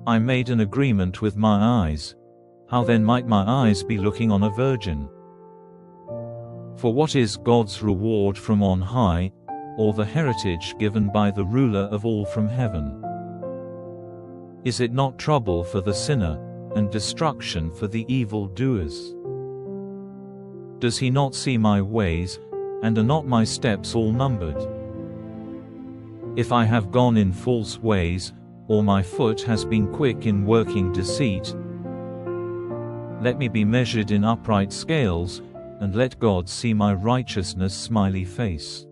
I made an agreement with my eyes. How then might my eyes be looking on a virgin? For what is God's reward from on high, or the heritage given by the ruler of all from heaven? Is it not trouble for the sinner, and destruction for the evil-doers? Does he not see my ways, and are not my steps all numbered? If I have gone in false ways, or my foot has been quick in working deceit, let me be measured in upright scales, and let God see my righteousness smiley face.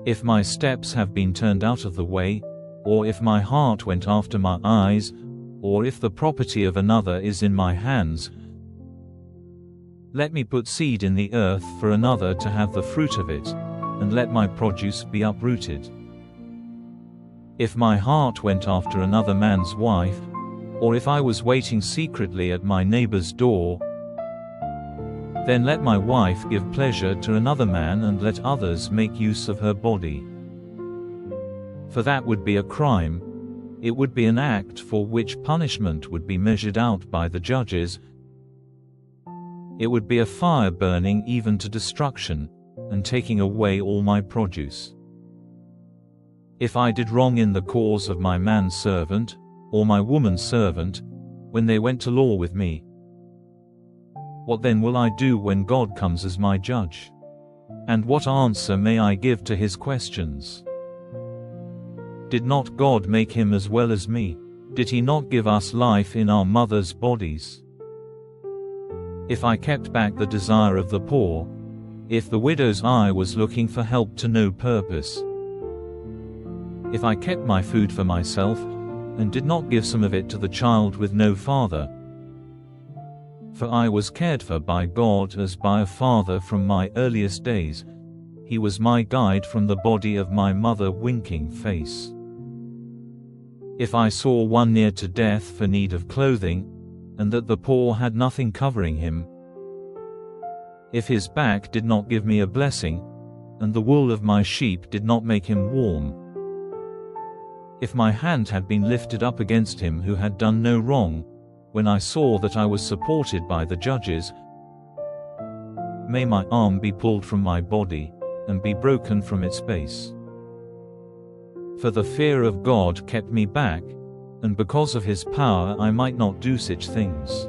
If my steps have been turned out of the way, or if my heart went after my eyes, or if the property of another is in my hands, let me put seed in the earth for another to have the fruit of it, and let my produce be uprooted. If my heart went after another man's wife, or if I was waiting secretly at my neighbor's door, then let my wife give pleasure to another man and let others make use of her body. For that would be a crime. It would be an act for which punishment would be measured out by the judges. It would be a fire burning even to destruction, and taking away all my produce. If I did wrong in the cause of my manservant, or my womanservant, when they went to law with me, what then will I do when God comes as my judge? And what answer may I give to his questions? Did not God make him as well as me? Did he not give us life in our mother's bodies? If I kept back the desire of the poor, if the widow's eye was looking for help to no purpose, if I kept my food for myself, and did not give some of it to the child with no father, for I was cared for by God as by a father from my earliest days, he was my guide from the body of my mother winking face. If I saw one near to death for need of clothing, and that the poor had nothing covering him, if his back did not give me a blessing, and the wool of my sheep did not make him warm, if my hand had been lifted up against him who had done no wrong, when I saw that I was supported by the judges, may my arm be pulled from my body, and be broken from its base. For the fear of God kept me back, and because of his power I might not do such things.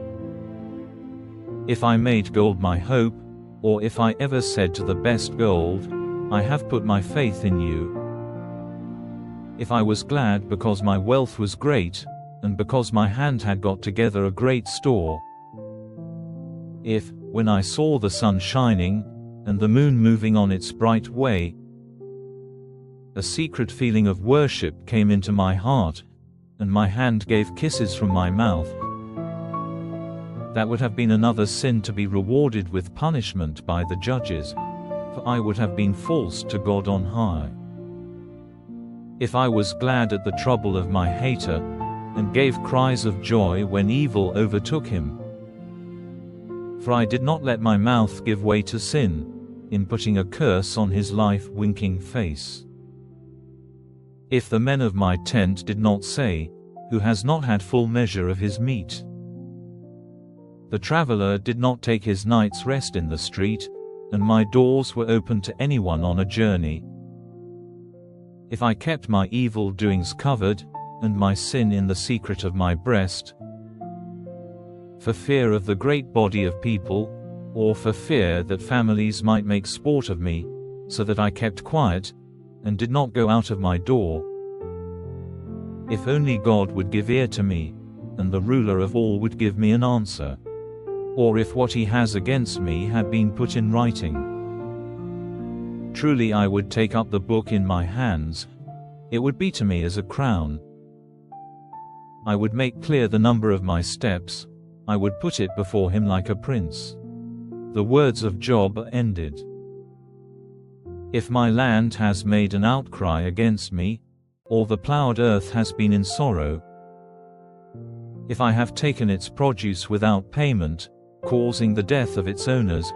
If I made gold my hope, or if I ever said to the best gold, I have put my faith in you, if I was glad because my wealth was great, and because my hand had got together a great store, if, when I saw the sun shining, and the moon moving on its bright way, a secret feeling of worship came into my heart, and my hand gave kisses from my mouth, that would have been another sin to be rewarded with punishment by the judges, for I would have been false to God on high. If I was glad at the trouble of my hater, and gave cries of joy when evil overtook him, for I did not let my mouth give way to sin, in putting a curse on his life-winking face. If the men of my tent did not say, who has not had full measure of his meat? The traveler did not take his night's rest in the street, and my doors were open to anyone on a journey. If I kept my evil doings covered, and my sin in the secret of my breast, for fear of the great body of people, or for fear that families might make sport of me, so that I kept quiet, and did not go out of my door, if only God would give ear to me, and the ruler of all would give me an answer, or if what he has against me had been put in writing, truly I would take up the book in my hands, it would be to me as a crown. I would make clear the number of my steps, I would put it before him like a prince. The words of Job are ended. If my land has made an outcry against me, or the plowed earth has been in sorrow, if I have taken its produce without payment, causing the death of its owners,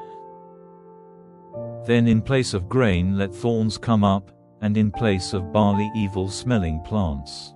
then in place of grain let thorns come up, and in place of barley evil-smelling plants.